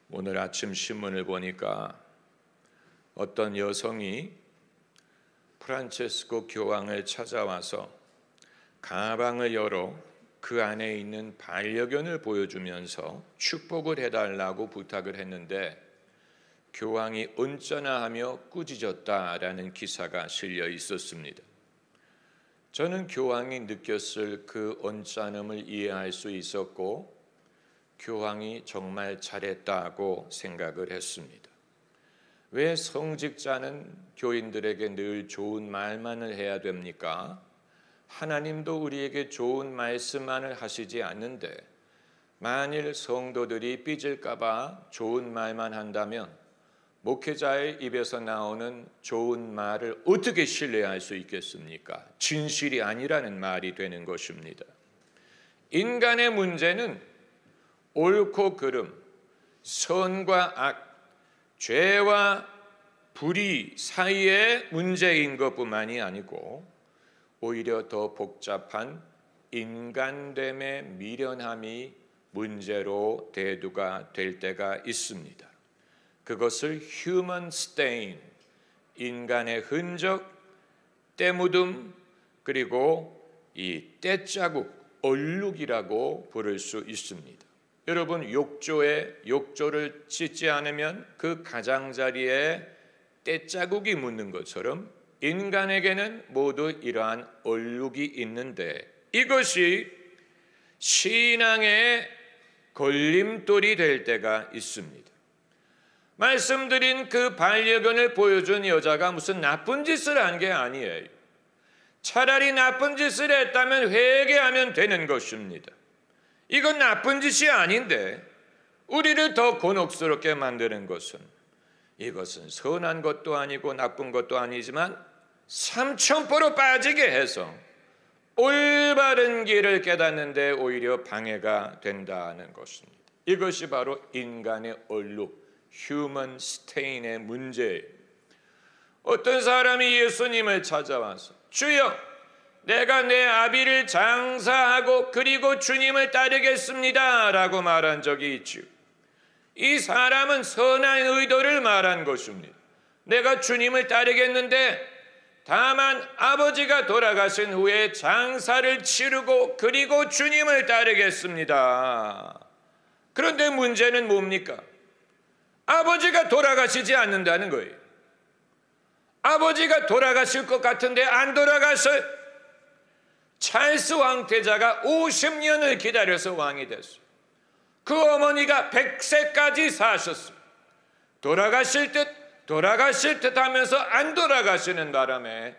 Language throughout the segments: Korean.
오늘 아침 신문을 보니까 어떤 여성이 프란체스코 교황을 찾아와서 가방을 열어 그 안에 있는 반려견을 보여주면서 축복을 해달라고 부탁을 했는데 교황이 언짢아하며 꾸짖었다라는 기사가 실려 있었습니다. 저는 교황이 느꼈을 그 언짢음을 이해할 수 있었고 교황이 정말 잘했다고 생각을 했습니다. 왜 성직자는 교인들에게 늘 좋은 말만을 해야 됩니까? 하나님도 우리에게 좋은 말씀만을 하시지 않는데 만일 성도들이 삐질까봐 좋은 말만 한다면 목회자의 입에서 나오는 좋은 말을 어떻게 신뢰할 수 있겠습니까? 진실이 아니라는 말이 되는 것입니다. 인간의 문제는 옳고 그름, 선과 악, 죄와 불의 사이의 문제인 것뿐만이 아니고 오히려 더 복잡한 인간됨의 미련함이 문제로 대두가 될 때가 있습니다. 그것을 human stain, 인간의 흔적, 때묻음, 그리고 이 때자국, 얼룩이라고 부를 수 있습니다. 여러분, 욕조를 씻지 않으면 그 가장자리에 때자국이 묻는 것처럼 인간에게는 모두 이러한 얼룩이 있는데 이것이 신앙의 걸림돌이 될 때가 있습니다. 말씀드린 그 반려견을 보여준 여자가 무슨 나쁜 짓을 한 게 아니에요. 차라리 나쁜 짓을 했다면 회개하면 되는 것입니다. 이건 나쁜 짓이 아닌데 우리를 더 곤혹스럽게 만드는 것은 이것은 선한 것도 아니고 나쁜 것도 아니지만 삼천포로 빠지게 해서 올바른 길을 깨닫는 데 오히려 방해가 된다는 것입니다. 이것이 바로 인간의 얼룩, human stain의 문제예요. 어떤 사람이 예수님을 찾아와서 주여, 내가 내 아비를 장사하고 그리고 주님을 따르겠습니다 라고 말한 적이 있죠. 이 사람은 선한 의도를 말한 것입니다. 내가 주님을 따르겠는데 다만 아버지가 돌아가신 후에 장사를 치르고 그리고 주님을 따르겠습니다. 그런데 문제는 뭡니까? 아버지가 돌아가시지 않는다는 거예요. 아버지가 돌아가실 것 같은데 안 돌아가서요. 찰스 왕태자가 50년을 기다려서 왕이 됐어요. 그 어머니가 100세까지 사셨어요. 돌아가실 듯 하면서 안 돌아가시는 바람에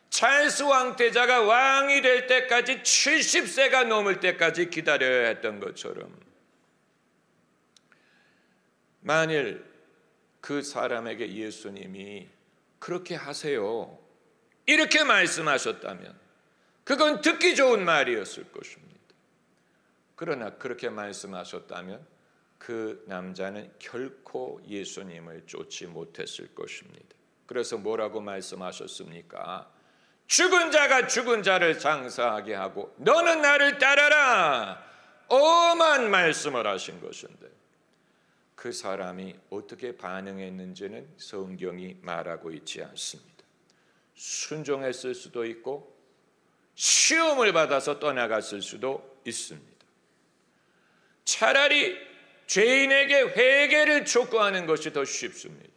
찰스 왕태자가 왕이 될 때까지 70세가 넘을 때까지 기다려야 했던 것처럼 만일 그 사람에게 예수님이 그렇게 하세요 이렇게 말씀하셨다면 그건 듣기 좋은 말이었을 것입니다. 그러나 그렇게 말씀하셨다면 그 남자는 결코 예수님을 쫓지 못했을 것입니다. 그래서 뭐라고 말씀하셨습니까? 죽은 자가 죽은 자를 장사하게 하고 너는 나를 따라라. 엄한 말씀을 하신 것인데 그 사람이 어떻게 반응했는지는 성경이 말하고 있지 않습니다. 순종했을 수도 있고 시험을 받아서 떠나갔을 수도 있습니다. 차라리 죄인에게 회개를 촉구하는 것이 더 쉽습니다.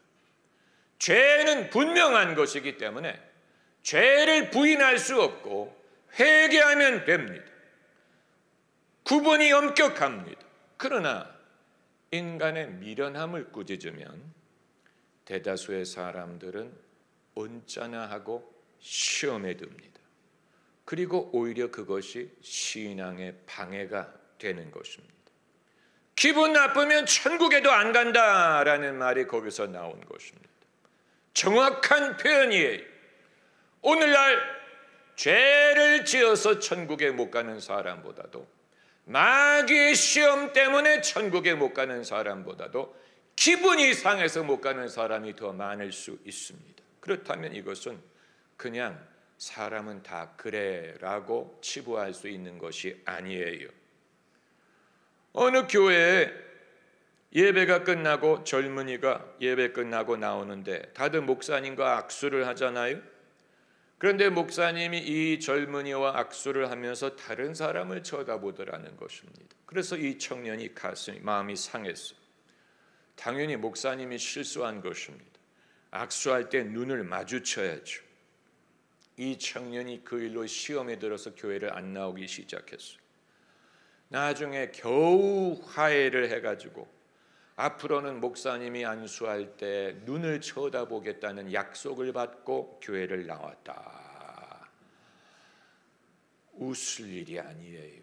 죄는 분명한 것이기 때문에 죄를 부인할 수 없고 회개하면 됩니다. 구분이 엄격합니다. 그러나 인간의 미련함을 꾸짖으면 대다수의 사람들은 언짢아하고 시험에 듭니다. 그리고 오히려 그것이 신앙의 방해가 되는 것입니다. 기분 나쁘면 천국에도 안 간다라는 말이 거기서 나온 것입니다. 정확한 표현이에요. 오늘날 죄를 지어서 천국에 못 가는 사람보다도 마귀의 시험 때문에 천국에 못 가는 사람보다도 기분이 상해서 못 가는 사람이 더 많을 수 있습니다. 그렇다면 이것은 그냥 사람은 다 그래라고 치부할 수 있는 것이 아니에요. 어느 교회에 예배가 끝나고 젊은이가 예배 끝나고 나오는데 다들 목사님과 악수를 하잖아요. 그런데 목사님이 이 젊은이와 악수를 하면서 다른 사람을 쳐다보더라는 것입니다. 그래서 이 청년이 마음이 상했어요. 당연히 목사님이 실수한 것입니다. 악수할 때 눈을 마주쳐야죠. 이 청년이 그 일로 시험에 들어서 교회를 안 나오기 시작했어요. 나중에 겨우 화해를 해가지고 앞으로는 목사님이 안수할 때 눈을 쳐다보겠다는 약속을 받고 교회를 나왔다. 웃을 일이 아니에요.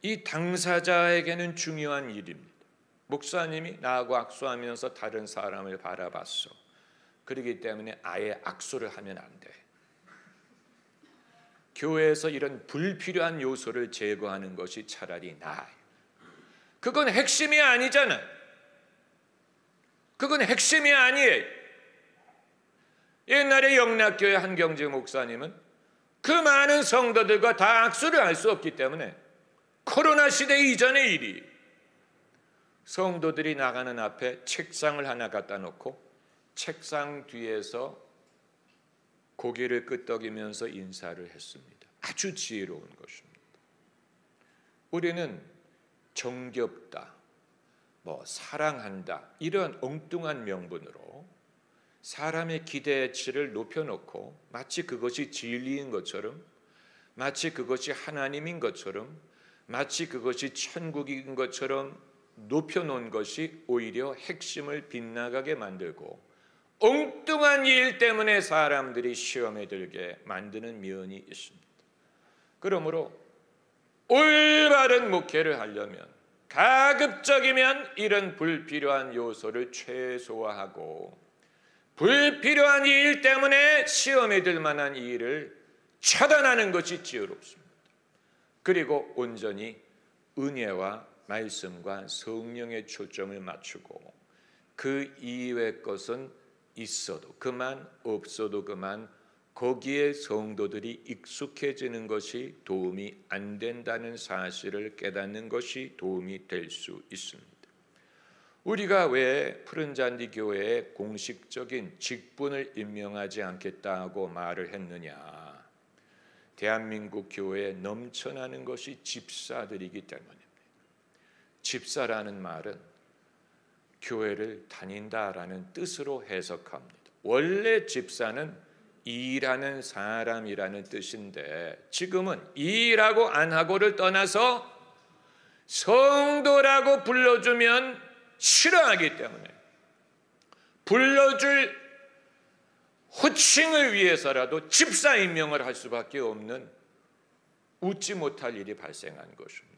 이 당사자에게는 중요한 일입니다. 목사님이 나하고 악수하면서 다른 사람을 바라봤어. 그렇기 때문에 아예 악수를 하면 안 돼. 교회에서 이런 불필요한 요소를 제거하는 것이 차라리 나아요. 그건 핵심이 아니잖아요. 그건 핵심이 아니에요. 옛날에 영락교회 한경재 목사님은 그 많은 성도들과 다 악수를 할 수 없기 때문에 코로나 시대 이전의 일이 성도들이 나가는 앞에 책상을 하나 갖다 놓고 책상 뒤에서 고개를 끄덕이면서 인사를 했습니다. 아주 지혜로운 것입니다. 우리는 정겹다, 사랑한다 이런 엉뚱한 명분으로 사람의 기대치를 높여놓고 마치 그것이 진리인 것처럼, 마치 그것이 하나님인 것처럼, 마치 그것이 천국인 것처럼 높여놓은 것이 오히려 핵심을 빗나가게 만들고 엉뚱한 일 때문에 사람들이 시험에 들게 만드는 면이 있습니다. 그러므로 올바른 목회를 하려면 가급적이면 이런 불필요한 요소를 최소화하고 불필요한 일 때문에 시험에 들 만한 일을 차단하는 것이 지혜롭습니다. 그리고 온전히 은혜와 말씀과 성령의 초점을 맞추고 그 이외의 것은 있어도 그만 없어도 그만 거기에 성도들이 익숙해지는 것이 도움이 안 된다는 사실을 깨닫는 것이 도움이 될 수 있습니다. 우리가 왜 푸른잔디 교회에 공식적인 직분을 임명하지 않겠다고 말을 했느냐? 대한민국 교회에 넘쳐나는 것이 집사들이기 때문입니다. 집사라는 말은 교회를 다닌다라는 뜻으로 해석합니다. 원래 집사는 일하는 사람이라는 뜻인데 지금은 일하고 안 하고를 떠나서 성도라고 불러주면 싫어하기 때문에 불러줄 호칭을 위해서라도 집사 임명을 할 수밖에 없는 웃지 못할 일이 발생한 것입니다.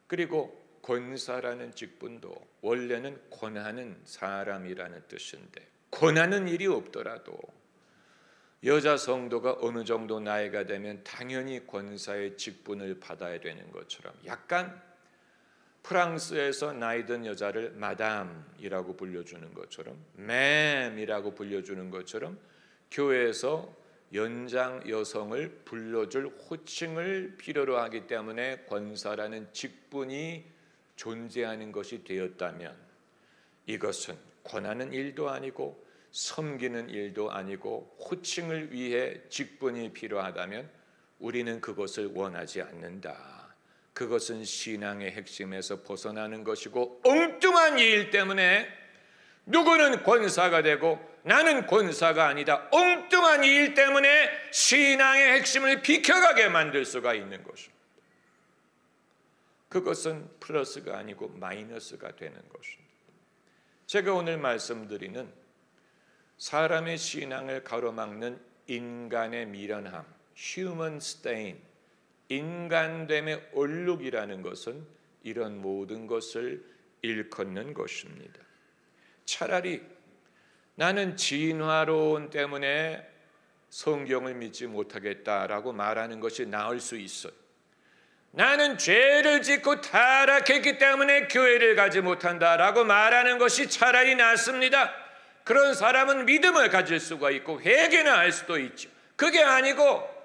그리고 권사라는 직분도 원래는 권하는 사람이라는 뜻인데 권하는 일이 없더라도 여자 성도가 어느 정도 나이가 되면 당연히 권사의 직분을 받아야 되는 것처럼 약간 프랑스에서 나이 든 여자를 마담이라고 불려주는 것처럼 맴이라고 불려주는 것처럼 교회에서 연장 여성을 불러줄 호칭을 필요로 하기 때문에 권사라는 직분이 존재하는 것이 되었다면 이것은 권하는 일도 아니고 섬기는 일도 아니고 호칭을 위해 직분이 필요하다면 우리는 그것을 원하지 않는다. 그것은 신앙의 핵심에서 벗어나는 것이고 엉뚱한 일 때문에 누구는 권사가 되고 나는 권사가 아니다. 엉뚱한 일 때문에 신앙의 핵심을 비켜가게 만들 수가 있는 것입니다. 그것은 플러스가 아니고 마이너스가 되는 것입니다. 제가 오늘 말씀드리는 사람의 신앙을 가로막는 인간의 미련함, human stain, 인간됨의 얼룩이라는 것은 이런 모든 것을 일컫는 것입니다. 차라리 나는 진화론 때문에 성경을 믿지 못하겠다라고 말하는 것이 나을 수 있어요. 나는 죄를 짓고 타락했기 때문에 교회를 가지 못한다라고 말하는 것이 차라리 낫습니다. 그런 사람은 믿음을 가질 수가 있고 회개는 할 수도 있죠. 그게 아니고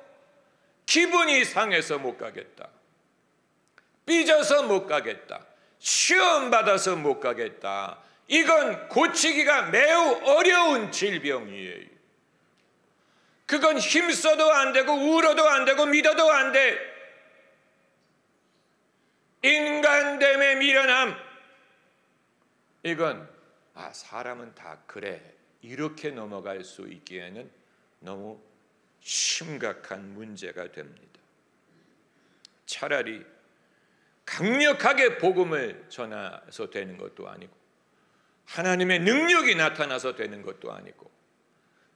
기분이 상해서 못 가겠다, 삐져서 못 가겠다, 시험 받아서 못 가겠다. 이건 고치기가 매우 어려운 질병이에요. 그건 힘써도 안 되고 울어도 안 되고 믿어도 안 돼. 인간됨의 미련함. 이건 사람은 다 그래 이렇게 넘어갈 수 있기에는 너무 심각한 문제가 됩니다. 차라리 강력하게 복음을 전해서 되는 것도 아니고 하나님의 능력이 나타나서 되는 것도 아니고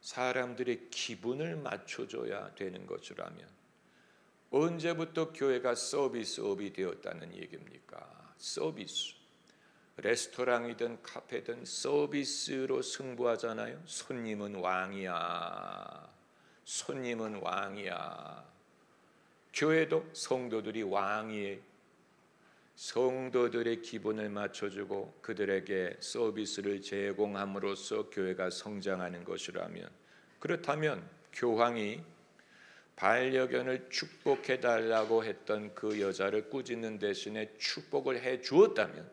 사람들의 기분을 맞춰줘야 되는 것이라면 언제부터 교회가 서비스업이 되었다는 얘기입니까? 서비스. 레스토랑이든 카페든 서비스로 승부하잖아요. 손님은 왕이야. 손님은 왕이야. 교회도 성도들이 왕이에요. 성도들의 기분을 맞춰주고 그들에게 서비스를 제공함으로써 교회가 성장하는 것이라면, 그렇다면 교황이 반려견을 축복해달라고 했던 그 여자를 꾸짖는 대신에 축복을 해 주었다면,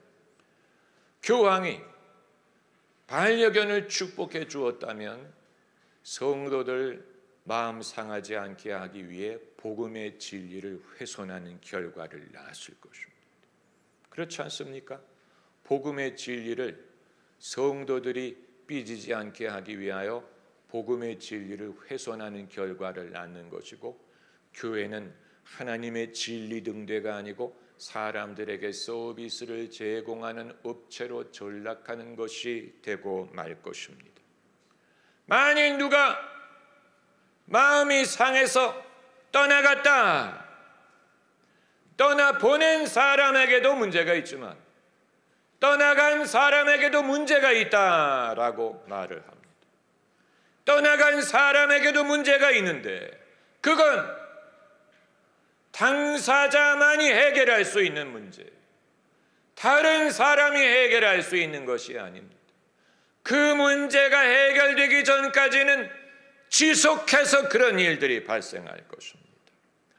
교황이 반려견을 축복해 주었다면 성도들 마음 상하지 않게 하기 위해 복음의 진리를 훼손하는 결과를 낳았을 것입니다. 그렇지 않습니까? 복음의 진리를 성도들이 삐지지 않게 하기 위하여 복음의 진리를 훼손하는 결과를 낳는 것이고, 교회는 하나님의 진리 등대가 아니고 사람들에게 서비스를 제공하는 업체로 전락하는 것이 되고 말 것입니다. 만일 누가 마음이 상해서 떠나갔다, 떠나보낸 사람에게도 문제가 있지만 떠나간 사람에게도 문제가 있다라고 말을 합니다. 떠나간 사람에게도 문제가 있는데 그건 당사자만이 해결할 수 있는 문제, 다른 사람이 해결할 수 있는 것이 아닙니다. 그 문제가 해결되기 전까지는 지속해서 그런 일들이 발생할 것입니다.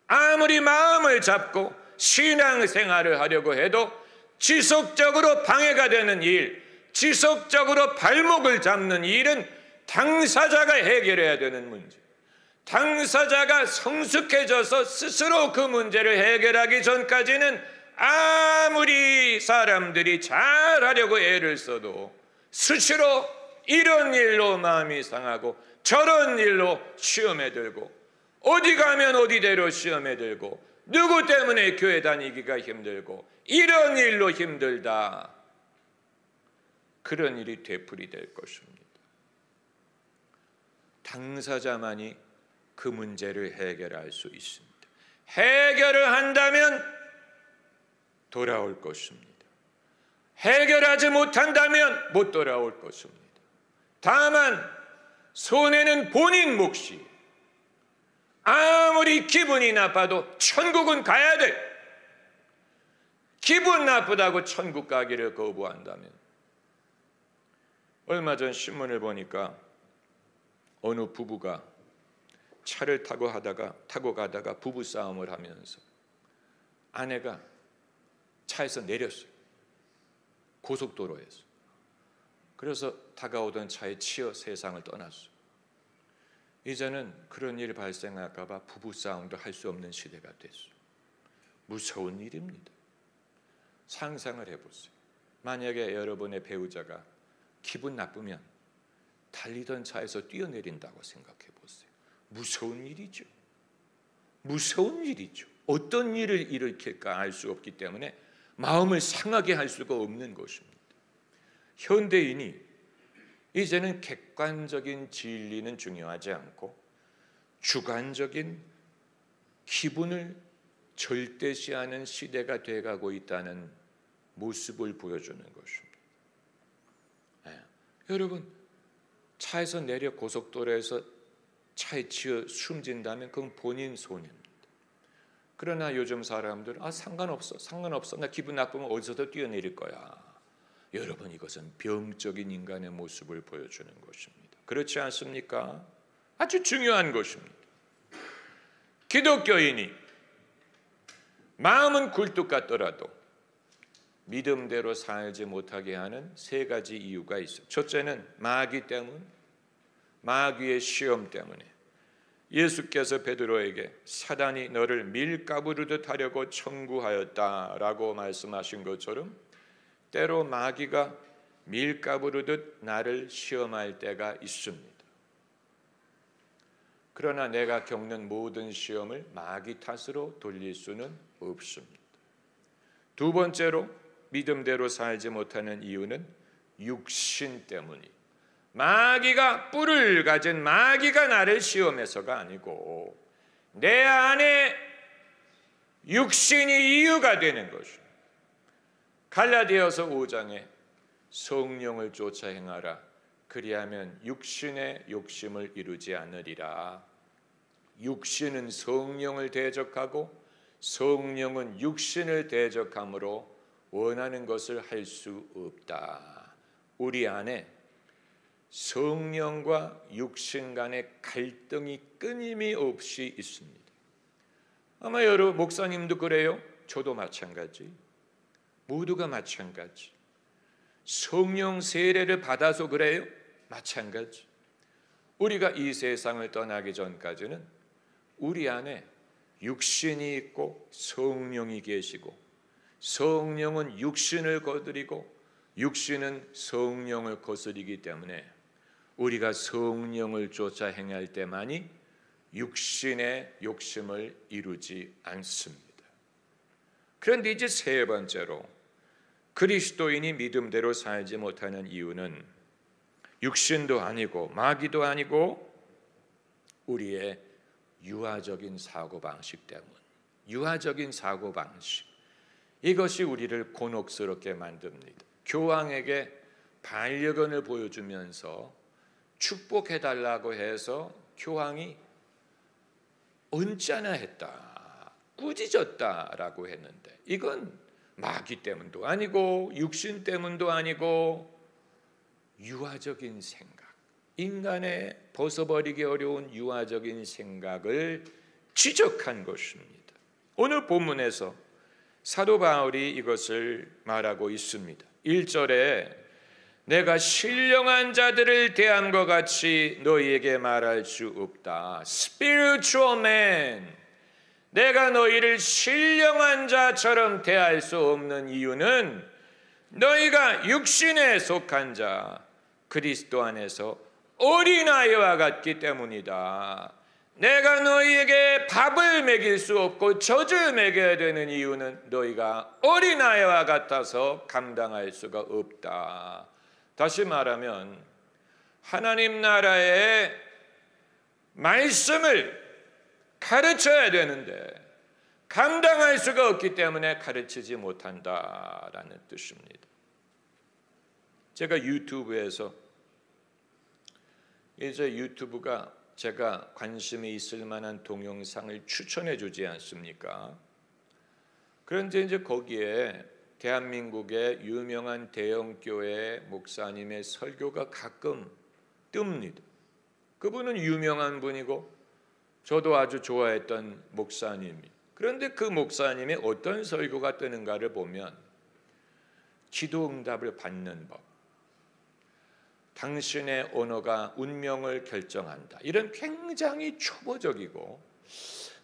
아무리 마음을 잡고 신앙생활을 하려고 해도 지속적으로 방해가 되는 일, 지속적으로 발목을 잡는 일은 당사자가 해결해야 되는 문제, 당사자가 성숙해져서 스스로 그 문제를 해결하기 전까지는 아무리 사람들이 잘하려고 애를 써도 수시로 이런 일로 마음이 상하고 저런 일로 시험에 들고 어디 가면 어디대로 시험에 들고 누구 때문에 교회 다니기가 힘들고 이런 일로 힘들다, 그런 일이 되풀이될 것입니다. 당사자만이 그 문제를 해결할 수 있습니다. 해결을 한다면 돌아올 것입니다. 해결하지 못한다면 못 돌아올 것입니다. 다만 손해는 본인 몫이, 아무리 기분이 나빠도 천국은 가야 돼. 기분 나쁘다고 천국 가기를 거부한다면, 얼마 전 신문을 보니까 어느 부부가 차를 타고 가다가 부부싸움을 하면서 아내가 차에서 내렸어요. 고속도로에서. 그래서 다가오던 차에 치여 세상을 떠났어요. 이제는 그런 일이 발생할까 봐 부부싸움도 할 수 없는 시대가 됐어요. 무서운 일입니다. 상상을 해보세요. 만약에 여러분의 배우자가 기분 나쁘면 달리던 차에서 뛰어내린다고 생각해 보세요. 무서운 일이죠. 무서운 일이죠. 어떤 일을 일으킬까 알 수 없기 때문에 마음을 상하게 할 수가 없는 것입니다. 현대인이 이제는 객관적인 진리는 중요하지 않고 주관적인 기분을 절대시하는 시대가 돼가고 있다는 모습을 보여주는 것입니다. 여러분, 차에서 내려 고속도로에서 차에 치여 숨진다면 그건 본인 손해입니다. 그러나 요즘 사람들은 상관없어, 나 기분 나쁘면 어디서도 뛰어내릴 거야. 여러분, 이것은 병적인 인간의 모습을 보여주는 것입니다. 그렇지 않습니까? 아주 중요한 것입니다. 기독교인이 마음은 굴뚝 같더라도 믿음대로 살지 못하게 하는 세 가지 이유가 있어요. 첫째는 마귀 때문, 마귀의 시험 때문에. 예수께서 베드로에게 사단이 너를 밀가부르듯 하려고 청구하였다라고 말씀하신 것처럼 때로 마귀가 밀가부르듯 나를 시험할 때가 있습니다. 그러나 내가 겪는 모든 시험을 마귀 탓으로 돌릴 수는 없습니다. 두 번째로 믿음대로 살지 못하는 이유는 육신 때문이에요. 마귀가 뿔을 가진 마귀가 나를 시험해서가 아니고 내 안에 육신이 이유가 되는 것입니다. 갈라디아서 5장에 성령을 쫓아 행하라. 그리하면 육신의 욕심을 이루지 않으리라. 육신은 성령을 대적하고 성령은 육신을 대적함으로 원하는 것을 할 수 없다. 우리 안에 성령과 육신 간의 갈등이 끊임없이 있습니다. 아마 여러 목사님도 그래요. 저도 마찬가지. 모두가 마찬가지. 성령 세례를 받아서 그래요. 마찬가지. 우리가 이 세상을 떠나기 전까지는 우리 안에 육신이 있고 성령이 계시고 성령은 육신을 거스리고 육신은 성령을 거스리기 때문에 우리가 성령을 쫓아 행할 때만이 육신의 욕심을 이루지 않습니다. 그런데 이제 세 번째로 그리스도인이 믿음대로 살지 못하는 이유는 육신도 아니고 마귀도 아니고 우리의 유아적인 사고방식 때문. 유아적인 사고방식. 이것이 우리를 곤혹스럽게 만듭니다. 교황에게 반려견을 보여주면서 축복해달라고 해서 교황이 언짢아 했다, 꾸짖었다라고 했는데 이건 마귀 때문도 아니고 육신 때문도 아니고 유아적인 생각, 인간의 벗어버리기 어려운 유아적인 생각을 지적한 것입니다. 오늘 본문에서 사도 바울이 이것을 말하고 있습니다. 1절에 내가 신령한 자들을 대한 것 같이 너희에게 말할 수 없다. Spiritual man. 내가 너희를 신령한 자처럼 대할 수 없는 이유는 너희가 육신에 속한 자, 그리스도 안에서 어린아이와 같기 때문이다. 내가 너희에게 밥을 먹일 수 없고 젖을 먹여야 되는 이유는 너희가 어린아이와 같아서 감당할 수가 없다. 다시 말하면 하나님 나라의 말씀을 가르쳐야 되는데 감당할 수가 없기 때문에 가르치지 못한다라는 뜻입니다. 제가 유튜브에서 이제 유튜브가 제가 관심이 있을 만한 동영상을 추천해 주지 않습니까? 그런데 이제 거기에 대한민국의 유명한 대형교회 목사님의 설교가 가끔 뜹니다. 그분은 유명한 분이고 저도 아주 좋아했던 목사님이. 그런데 그 목사님의 어떤 설교가 뜨는가를 보면 기도 응답을 받는 법, 당신의 언어가 운명을 결정한다. 이런 굉장히 초보적이고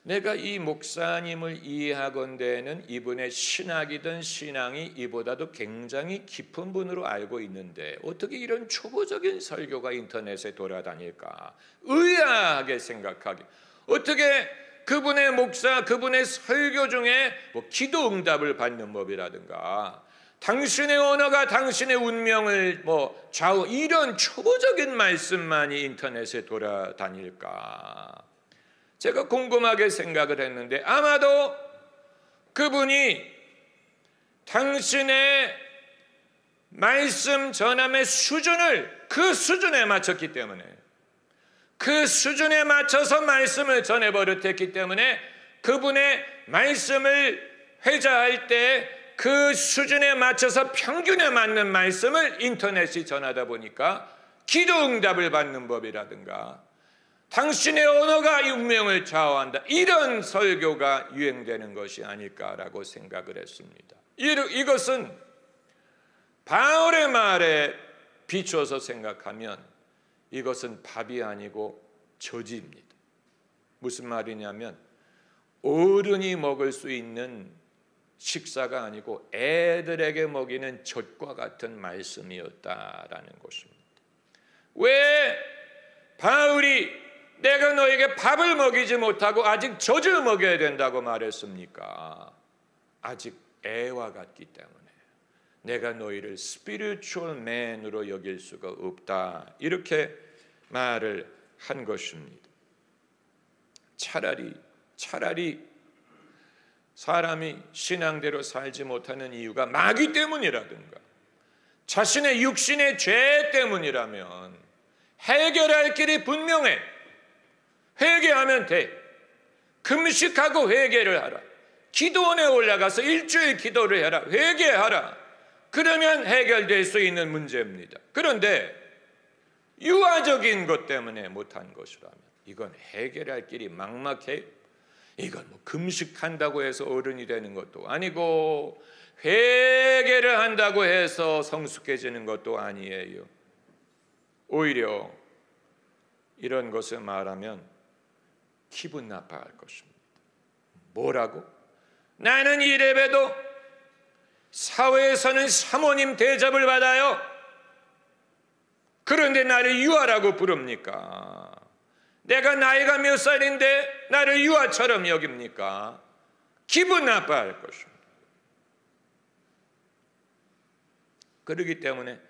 내가 이 목사님을 이해하건대는 이분의 신학이든 신앙이 이보다도 굉장히 깊은 분으로 알고 있는데 어떻게 이런 초보적인 설교가 인터넷에 돌아다닐까? 의아하게 생각하기. 어떻게 그분의 목사, 그분의 설교 중에 뭐 기도 응답을 받는 법이라든가 당신의 언어가 당신의 운명을 좌우 이런 초보적인 말씀만이 인터넷에 돌아다닐까? 제가 궁금하게 생각을 했는데 아마도 그분이 당신의 말씀 전함의 수준을 그 수준에 맞췄기 때문에 그 수준에 맞춰서 말씀을 전해버릇했기 때문에 그분의 말씀을 회자할 때 그 수준에 맞춰서 평균에 맞는 말씀을 인터넷이 전하다 보니까 기도 응답을 받는 법이라든가 당신의 언어가 이 운명을 좌우한다. 이런 설교가 유행되는 것이 아닐까라고 생각을 했습니다. 이것은 바울의 말에 비춰서 생각하면 이것은 밥이 아니고 저지입니다. 무슨 말이냐면 어른이 먹을 수 있는 식사가 아니고 애들에게 먹이는 젖과 같은 말씀이었다라는 것입니다. 왜 바울이 내가 너에게 밥을 먹이지 못하고 아직 젖을 먹여야 된다고 말했습니까? 아직 애와 같기 때문에 내가 너희를 spiritual man으로 여길 수가 없다, 이렇게 말을 한 것입니다. 차라리 사람이 신앙대로 살지 못하는 이유가 마귀 때문이라든가 자신의 육신의 죄 때문이라면 해결할 길이 분명해. 회개하면 돼. 금식하고 회개를 하라. 기도원에 올라가서 일주일 기도를 해라. 회개하라. 그러면 해결될 수 있는 문제입니다. 그런데 유아적인 것 때문에 못한 것이라면 이건 해결할 길이 막막해요. 이건 뭐 금식한다고 해서 어른이 되는 것도 아니고 회개를 한다고 해서 성숙해지는 것도 아니에요. 오히려 이런 것을 말하면 기분 나빠할 것입니다. 뭐라고? 나는 이래봬도 사회에서는 사모님 대접을 받아요. 그런데 나를 유아라고 부릅니까? 내가 나이가 몇 살인데 나를 유아처럼 여깁니까? 기분 나빠할 것입니다. 그렇기 때문에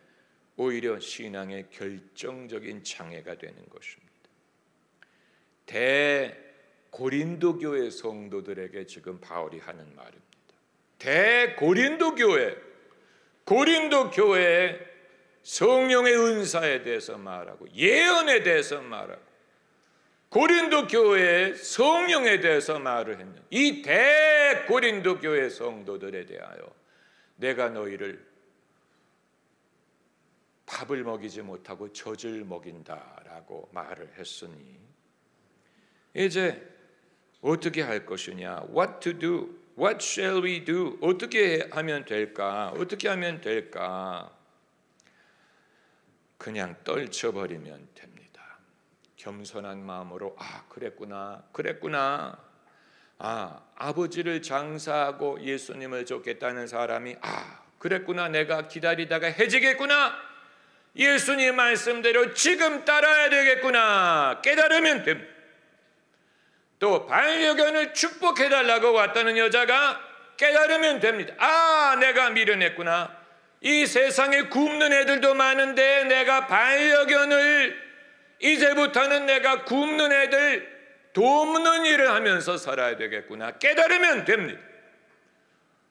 오히려 신앙의 결정적인 장애가 되는 것입니다. 대고린도 교회 성도들에게 지금 바울이 하는 말입니다. 대고린도 교회, 고린도 교회의 성령의 은사에 대해서 말하고 예언에 대해서 말하고 고린도 교회의 성령에 대해서 말을 했는 이 대고린도 교회 성도들에 대하여 내가 너희를 밥을 먹이지 못하고 젖을 먹인다라고 말을 했으니 이제 어떻게 할 것이냐? What to do? What shall we do? 어떻게 하면 될까? 어떻게 하면 될까? 그냥 떨쳐버리면 됩니다. 겸손한 마음으로 그랬구나. 아버지를 장사하고 예수님을 쫓겠다는 사람이 그랬구나. 내가 기다리다가 해지겠구나. 예수님 말씀대로 지금 따라야 되겠구나. 깨달으면 됩니다. 또 반려견을 축복해달라고 왔다는 여자가 깨달으면 됩니다. 내가 미련했구나. 이 세상에 굶는 애들도 많은데 내가 반려견을 이제부터는 내가 굶는 애들 돕는 일을 하면서 살아야 되겠구나. 깨달으면 됩니다.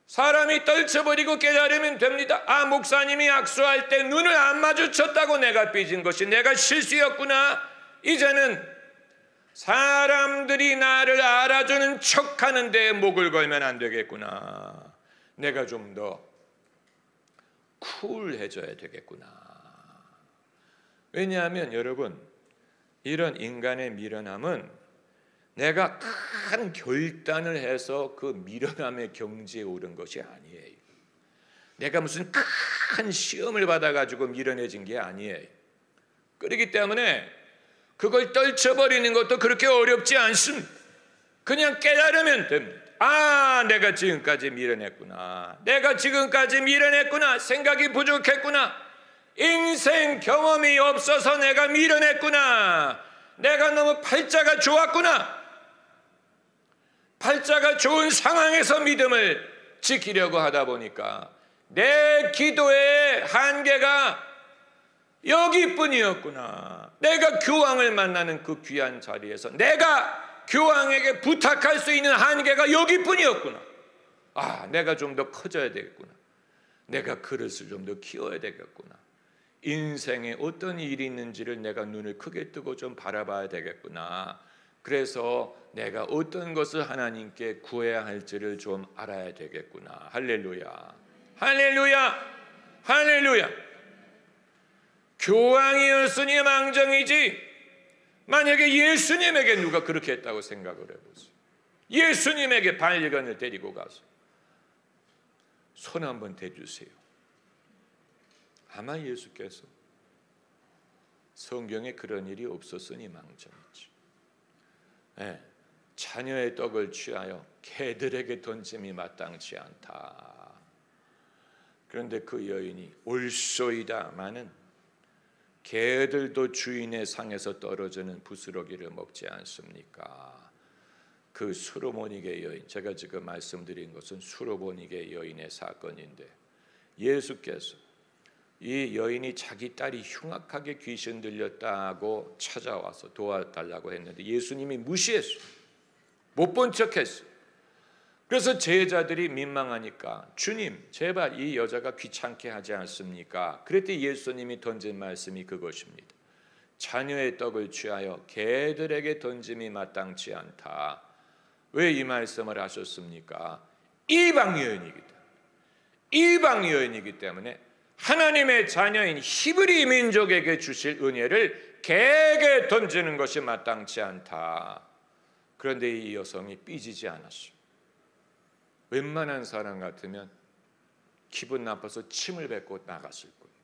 사람이 떨쳐버리고 깨달으면 됩니다. 목사님이 악수할 때 눈을 안 마주쳤다고 내가 삐진 것이 내가 실수였구나. 이제는 사람들이 나를 알아주는 척하는 데에 목을 걸면 안 되겠구나. 내가 좀 더 쿨해져야 되겠구나. 왜냐하면 여러분, 이런 인간의 미련함은 내가 큰 결단을 해서 그 미련함의 경지에 오른 것이 아니에요. 내가 무슨 큰 시험을 받아가지고 미련해진 게 아니에요. 그렇기 때문에 그걸 떨쳐버리는 것도 그렇게 어렵지 않습니다. 그냥 깨달으면 됩니다. 내가 지금까지 미련했구나. 생각이 부족했구나. 인생 경험이 없어서 내가 미련했구나. 내가 너무 팔자가 좋았구나. 팔자가 좋은 상황에서 믿음을 지키려고 하다 보니까 내 기도의 한계가 여기뿐이었구나. 내가 교황을 만나는 그 귀한 자리에서 내가 교황에게 부탁할 수 있는 한계가 여기뿐이었구나. 내가 좀 더 커져야 되겠구나. 내가 그릇을 좀 더 키워야 되겠구나. 인생에 어떤 일이 있는지를 내가 눈을 크게 뜨고 좀 바라봐야 되겠구나. 그래서 내가 어떤 것을 하나님께 구해야 할지를 좀 알아야 되겠구나. 할렐루야. 할렐루야. 할렐루야. 교황이었으니 망정이지, 만약에 예수님에게 누가 그렇게 했다고 생각을 해보세요. 예수님에게 반려견을 데리고 가서 손 한번 대주세요. 아마 예수께서 성경에 그런 일이 없었으니 망정이지. 네, 자녀의 떡을 취하여 개들에게 던짐이 마땅치 않다. 그런데 그 여인이 옳소이다마는 개들도 주인의 상에서 떨어지는 부스러기를 먹지 않습니까? 그 수로보니게 여인, 제가 지금 말씀드린 것은 수로보니게 여인의 사건인데, 예수께서 이 여인이 자기 딸이 흉악하게 귀신 들렸다고 찾아와서 도와달라고 했는데 예수님이 무시했어요. 못 본 척했어요. 그래서 제자들이 민망하니까 주님 제발 이 여자가 귀찮게 하지 않습니까? 그랬더니 예수님이 던진 말씀이 그것입니다. 자녀의 떡을 취하여 개들에게 던짐이 마땅치 않다. 왜 이 말씀을 하셨습니까? 이방 여인이기 때문에 하나님의 자녀인 히브리 민족에게 주실 은혜를 개에게 던지는 것이 마땅치 않다. 그런데 이 여성이 삐지지 않았어요. 웬만한 사람 같으면 기분 나빠서 침을 뱉고 나갔을 거예요.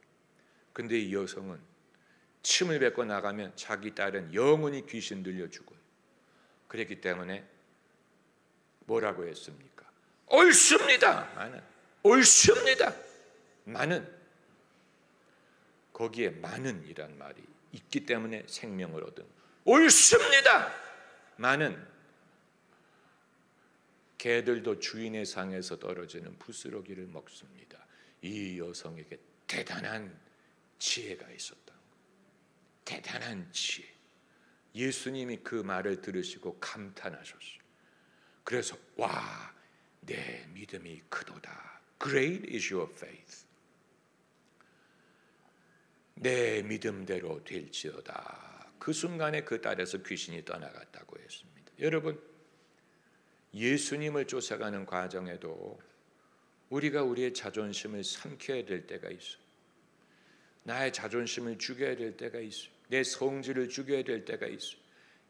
근데 이 여성은 침을 뱉고 나가면 자기 딸은 영원히 귀신 들려 죽어요. 그랬기 때문에 뭐라고 했습니까? 옳습니다. 많은 거기에 많은이란 말이 있기 때문에 생명을 얻은 옳습니다. 많은 개들도 주인의 상에서 떨어지는 부스러기를 먹습니다. 이 여성에게 대단한 지혜가 있었다. 대단한 지혜. 예수님이 그 말을 들으시고 감탄하셨어요. 그래서 와, 내 믿음이 크도다. Great is your faith. 내 믿음대로 될지어다. 그 순간에 그 딸에서 귀신이 떠나갔다고 했습니다. 여러분, 예수님을 쫓아가는 과정에도 우리가 우리의 자존심을 삼켜야 될 때가 있어요. 나의 자존심을 죽여야 될 때가 있어요. 내 성질을 죽여야 될 때가 있어요.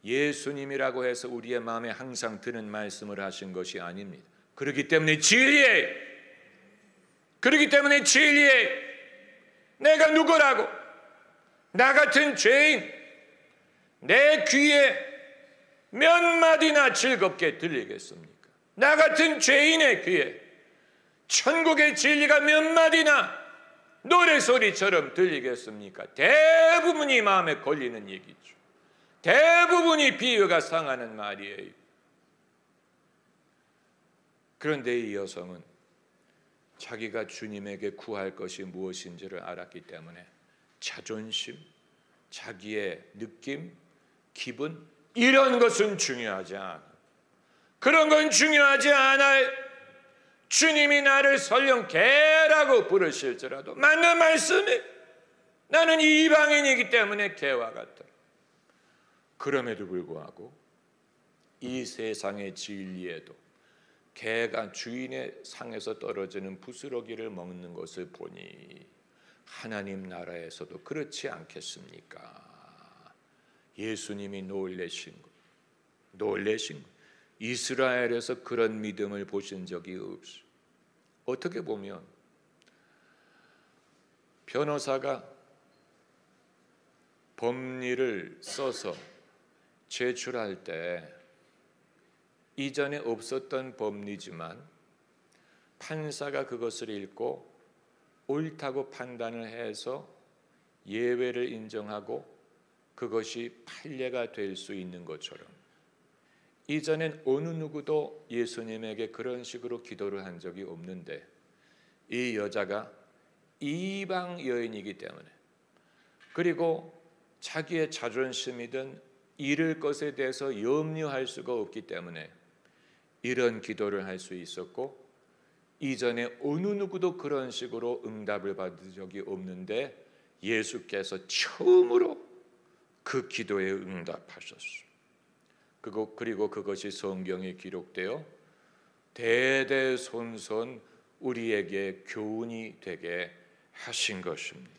예수님이라고 해서 우리의 마음에 항상 드는 말씀을 하신 것이 아닙니다. 그렇기 때문에 진리해. 내가 누구라고? 나 같은 죄인 내 귀에 몇 마디나 즐겁게 들리겠습니까? 나 같은 죄인의 귀에 천국의 진리가 몇 마디나 노래소리처럼 들리겠습니까? 대부분이 마음에 걸리는 얘기죠. 대부분이 비유가 상하는 말이에요. 그런데 이 여성은 자기가 주님에게 구할 것이 무엇인지를 알았기 때문에 자존심, 자기의 느낌, 기분 이런 것은 중요하지 않아. 그런 건 중요하지 않아요. 주님이 나를 설령 개라고 부르실지라도 맞는 말씀이 나는 이방인이기 때문에 개와 같다. 그럼에도 불구하고 이 세상의 진리에도 개가 주인의 상에서 떨어지는 부스러기를 먹는 것을 보니 하나님 나라에서도 그렇지 않겠습니까? 예수님이 놀라신 것. 이스라엘에서 그런 믿음을 보신 적이 없어요. 어떻게 보면 변호사가 법리를 써서 제출할 때 이전에 없었던 법리지만 판사가 그것을 읽고 옳다고 판단을 해서 예외를 인정하고 그것이 판례가 될 수 있는 것처럼 이전엔 어느 누구도 예수님에게 그런 식으로 기도를 한 적이 없는데 이 여자가 이방 여인이기 때문에 그리고 자기의 자존심이든 잃을 것에 대해서 염려할 수가 없기 때문에 이런 기도를 할 수 있었고 이전에 어느 누구도 그런 식으로 응답을 받은 적이 없는데 예수께서 처음으로 그 기도에 응답하셨어요. 그리고 그것이 성경에 기록되어 대대손손 우리에게 교훈이 되게 하신 것입니다.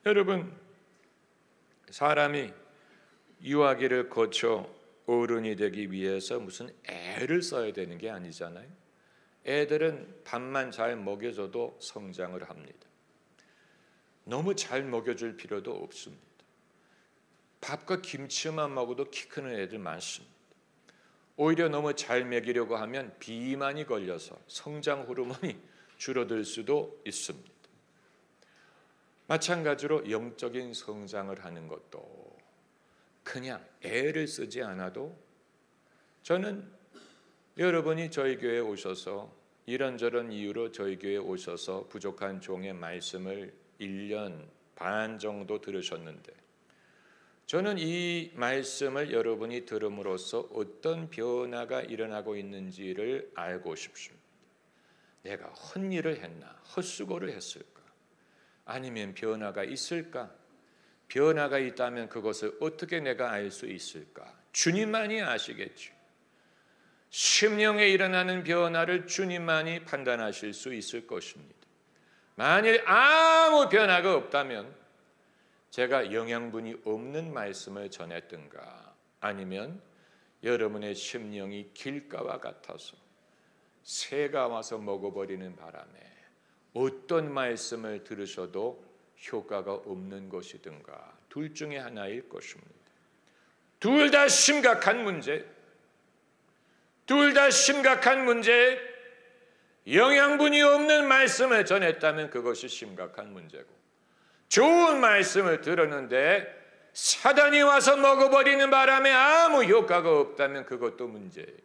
여러분, 사람이 유아기를 거쳐 어른이 되기 위해서 무슨 애를 써야 되는 게 아니잖아요. 애들은 밥만 잘 먹여줘도 성장을 합니다. 너무 잘 먹여줄 필요도 없습니다. 밥과 김치만 먹어도 키 크는 애들 많습니다. 오히려 너무 잘 먹이려고 하면 비만이 걸려서 성장 호르몬이 줄어들 수도 있습니다. 마찬가지로 영적인 성장을 하는 것도 그냥 애를 쓰지 않아도, 저는 여러분이 저희 교회에 오셔서 이런저런 이유로 저희 교회에 오셔서 부족한 종의 말씀을 1년 반 정도 들으셨는데, 저는 이 말씀을 여러분이 들음으로써 어떤 변화가 일어나고 있는지를 알고 싶습니다. 내가 헛일을 했나? 헛수고를 했을까? 아니면 변화가 있을까? 변화가 있다면 그것을 어떻게 내가 알 수 있을까? 주님만이 아시겠죠. 심령에 일어나는 변화를 주님만이 판단하실 수 있을 것입니다. 만일 아무 변화가 없다면 제가 영양분이 없는 말씀을 전했든가, 아니면 여러분의 심령이 길가와 같아서 새가 와서 먹어버리는 바람에 어떤 말씀을 들으셔도 효과가 없는 것이든가, 둘 중에 하나일 것입니다. 둘 다 심각한 문제, 둘 다 심각한 문제. 영양분이 없는 말씀을 전했다면 그것이 심각한 문제고, 좋은 말씀을 들었는데 사단이 와서 먹어버리는 바람에 아무 효과가 없다면 그것도 문제예요.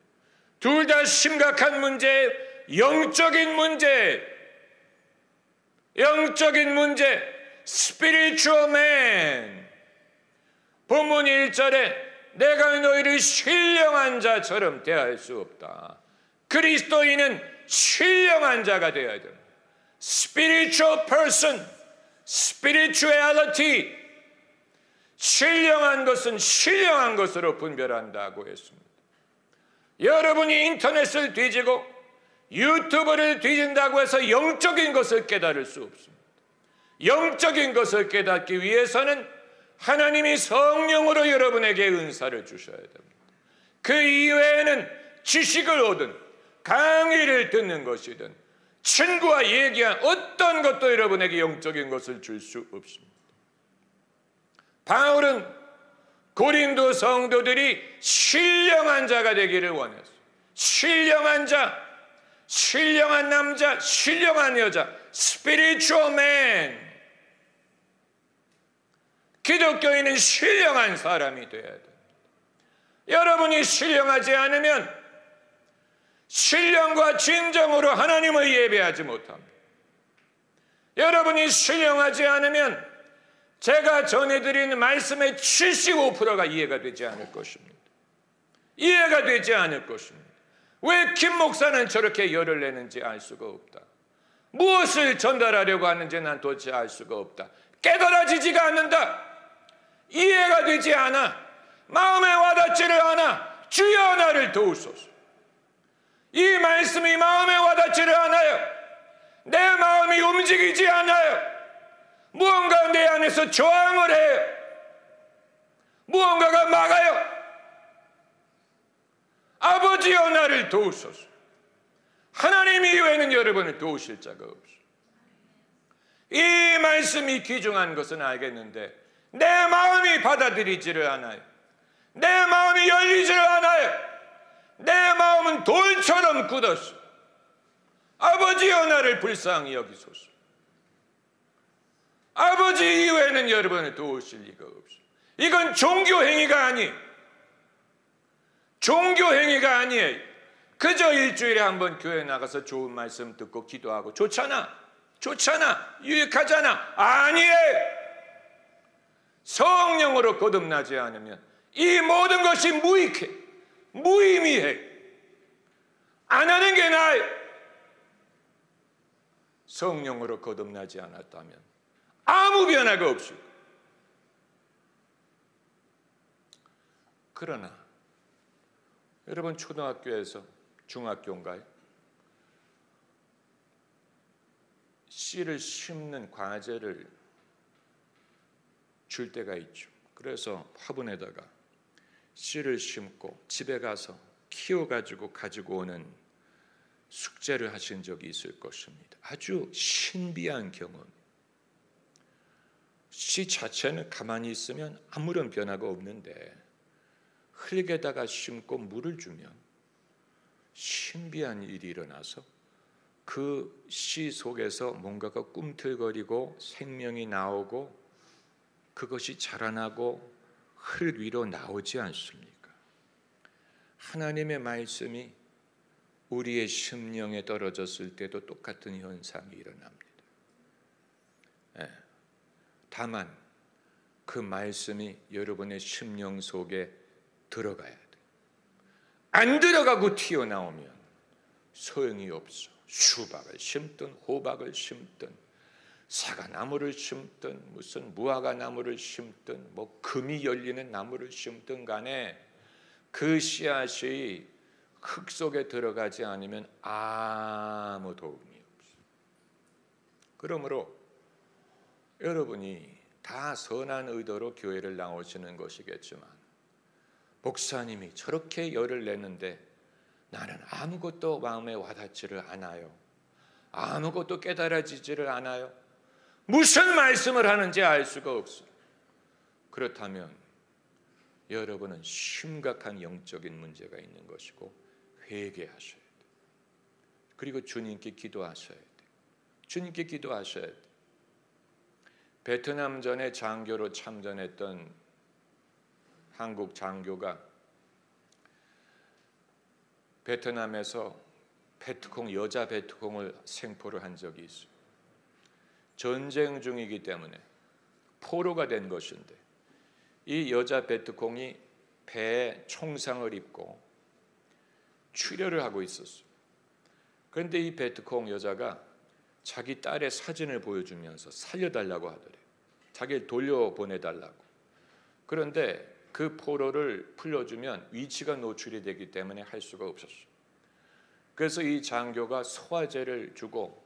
둘 다 심각한 문제, 영적인 문제, 영적인 문제, spiritual man. 본문 1절에 내가 너희를 신령한 자처럼 대할 수 없다. 그리스도인은 신령한 자가 되어야 됩니다. spiritual person, spirituality. 신령한 것은 신령한 것으로 분별한다고 했습니다. 여러분이 인터넷을 뒤지고 유튜브를 뒤진다고 해서 영적인 것을 깨달을 수 없습니다. 영적인 것을 깨닫기 위해서는 하나님이 성령으로 여러분에게 은사를 주셔야 됩니다. 그 이외에는 지식을 얻은 강의를 듣는 것이든 친구와 얘기한 어떤 것도 여러분에게 영적인 것을 줄 수 없습니다. 바울은 고린도 성도들이 신령한 자가 되기를 원했어요. 신령한 자, 신령한 남자, 신령한 여자, spiritual man. 기독교인은 신령한 사람이 되어야 됩니다. 여러분이 신령하지 않으면 신령과 진정으로 하나님을 예배하지 못합니다. 여러분이 신령하지 않으면 제가 전해드린 말씀의 75%가 이해가 되지 않을 것입니다. 이해가 되지 않을 것입니다. 왜 김 목사는 저렇게 열을 내는지 알 수가 없다. 무엇을 전달하려고 하는지 난 도대체 알 수가 없다. 깨달아지지가 않는다. 이해가 되지 않아. 마음에 와닿지를 않아. 주여 나를 도우소서. 이 말씀이 마음에 와닿지를 않아요. 내 마음이 움직이지 않아요. 무언가 내 안에서 저항을 해요. 무언가가 막아요. 아버지여 나를 도우소서. 하나님 이외에는 여러분을 도우실 자가 없어. 이 말씀이 귀중한 것은 알겠는데 내 마음이 받아들이지를 않아요. 내 마음이 열리지를 않아요. 내 마음은 돌처럼 굳었어. 아버지여 나를 불쌍히 여기소서. 아버지 이외에는 여러분을 도우실 리가 없어. 이건 종교행위가 아니에요. 종교행위가 아니에요. 그저 일주일에 한번 교회 나가서 좋은 말씀 듣고 기도하고 좋잖아. 좋잖아. 유익하잖아. 아니에요. 성령으로 거듭나지 않으면 이 모든 것이 무익해. 무의미해. 안 하는 게 나아요. 성령으로 거듭나지 않았다면 아무 변화가 없어요. 그러나 여러분 초등학교에서 중학교인가요? 씨를 심는 과제를 줄 때가 있죠. 그래서 화분에다가 씨를 심고 집에 가서 키워가지고 가지고 오는 숙제를 하신 적이 있을 것입니다. 아주 신비한 경험. 씨 자체는 가만히 있으면 아무런 변화가 없는데 흙에다가 심고 물을 주면 신비한 일이 일어나서 그 씨 속에서 뭔가가 꿈틀거리고 생명이 나오고 그것이 자라나고 흙 위로 나오지 않습니까? 하나님의 말씀이 우리의 심령에 떨어졌을 때도 똑같은 현상이 일어납니다. 다만 그 말씀이 여러분의 심령 속에 들어가야 돼. 안 들어가고 튀어나오면 소용이 없어. 수박을 심든 호박을 심든 사과나무를 심든 무슨 무화과나무를 심든 뭐 금이 열리는 나무를 심든 간에 그 씨앗이 흙 속에 들어가지 않으면 아무 도움이 없어. 그러므로 여러분이 다 선한 의도로 교회를 나오시는 것이겠지만 목사님이 저렇게 열을 내는데 나는 아무것도 마음에 와닿지를 않아요. 아무것도 깨달아지지를 않아요. 무슨 말씀을 하는지 알 수가 없어요. 그렇다면 여러분은 심각한 영적인 문제가 있는 것이고 회개하셔야 돼요. 그리고 주님께 기도하셔야 돼요. 주님께 기도하셔야 돼요. 베트남전에 장교로 참전했던 한국 장교가 베트남에서 베트콩, 여자 베트콩을 생포를 한 적이 있어요. 전쟁 중이기 때문에 포로가 된 것인데 이 여자 베트콩이 배에 총상을 입고 출혈을 하고 있었어요. 그런데 이 베트콩 여자가 자기 딸의 사진을 보여주면서 살려달라고 하더래요. 자기를 돌려보내달라고. 그런데 그 포로를 풀려주면 위치가 노출이 되기 때문에 할 수가 없었어요. 그래서 이 장교가 소화제를 주고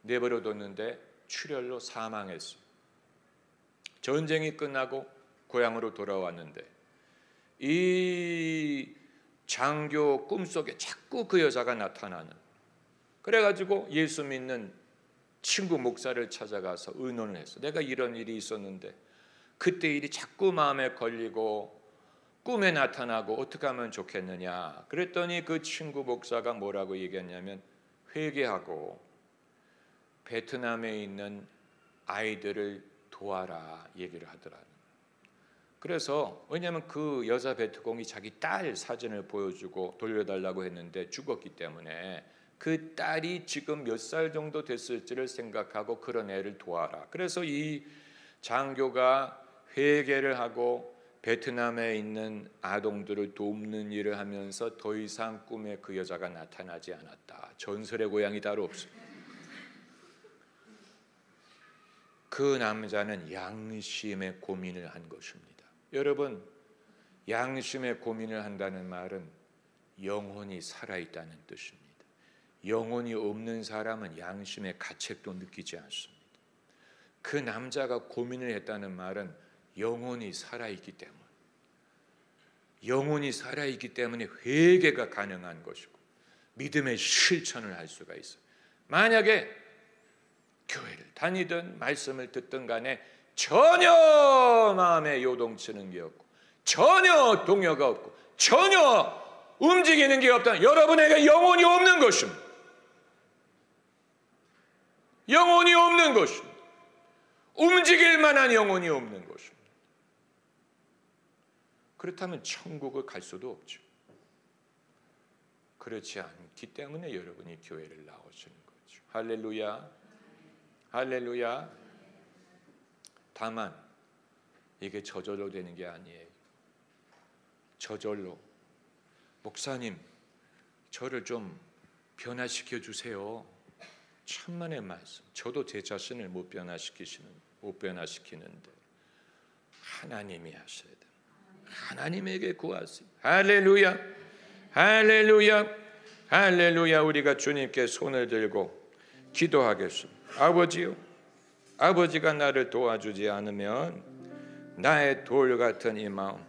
내버려뒀는데 출혈로 사망했어요. 전쟁이 끝나고 고향으로 돌아왔는데 이 장교 꿈속에 자꾸 그 여자가 나타나는, 그래가지고 예수 믿는 친구 목사를 찾아가서 의논을 했어. 내가 이런 일이 있었는데 그때 일이 자꾸 마음에 걸리고 꿈에 나타나고 어떻게 하면 좋겠느냐. 그랬더니 그 친구 목사가 뭐라고 얘기했냐면 회개하고 베트남에 있는 아이들을 도와라 얘기를 하더라고요. 그래서 왜냐하면 그 여자 베트콩이 자기 딸 사진을 보여주고 돌려달라고 했는데 죽었기 때문에 그 딸이 지금 몇 살 정도 됐을지를 생각하고 그런 애를 도와라. 그래서 이 장교가 회개를 하고 베트남에 있는 아동들을 돕는 일을 하면서 더 이상 꿈에 그 여자가 나타나지 않았다. 전설의 고향이 따로 없어요. 그 남자는 양심의 고민을 한 것입니다. 여러분, 양심의 고민을 한다는 말은 영혼이 살아있다는 뜻입니다. 영혼이 없는 사람은 양심의 가책도 느끼지 않습니다. 그 남자가 고민을 했다는 말은 영혼이 살아있기 때문에, 영혼이 살아있기 때문에 회개가 가능한 것이고 믿음의 실천을 할 수가 있어요. 만약에 교회를 다니든 말씀을 듣든 간에 전혀 마음에 요동치는 게 없고 전혀 동요가 없고 전혀 움직이는 게 없다면 여러분에게 영혼이 없는 것입니다. 영혼이 없는 것입니다. 움직일 만한 영혼이 없는 것입니다. 그렇다면 천국을 갈 수도 없죠. 그렇지 않기 때문에 여러분이 교회를 나오시는 거죠. 할렐루야, 할렐루야. 다만 이게 저절로 되는 게 아니에요. 저절로 목사님 저를 좀 변화시켜 주세요. 천만의 말씀. 저도 제 자신을 못 변화시키는데 하나님이 하셔야 돼요. 하나님에게 구하세요. 할렐루야, 할렐루야, 할렐루야. 우리가 주님께 손을 들고 기도하겠습니다. 아버지요, 아버지가 나를 도와주지 않으면 나의 돌 같은 이 마음,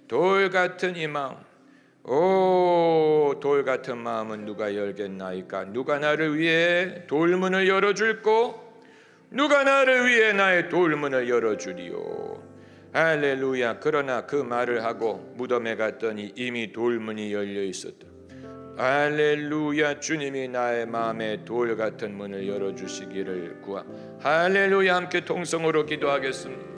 돌 같은 이 마음, 오, 돌 같은 마음은 누가 열겠나이까? 누가 나를 위해 돌문을 열어줄고 누가 나를 위해 나의 돌문을 열어주리요. 할렐루야. 그러나 그 말을 하고 무덤에 갔더니 이미 돌문이 열려 있었다. 할렐루야. 주님이 나의 마음에 돌 같은 문을 열어주시기를 할렐루야. 함께 통성으로 기도하겠습니다.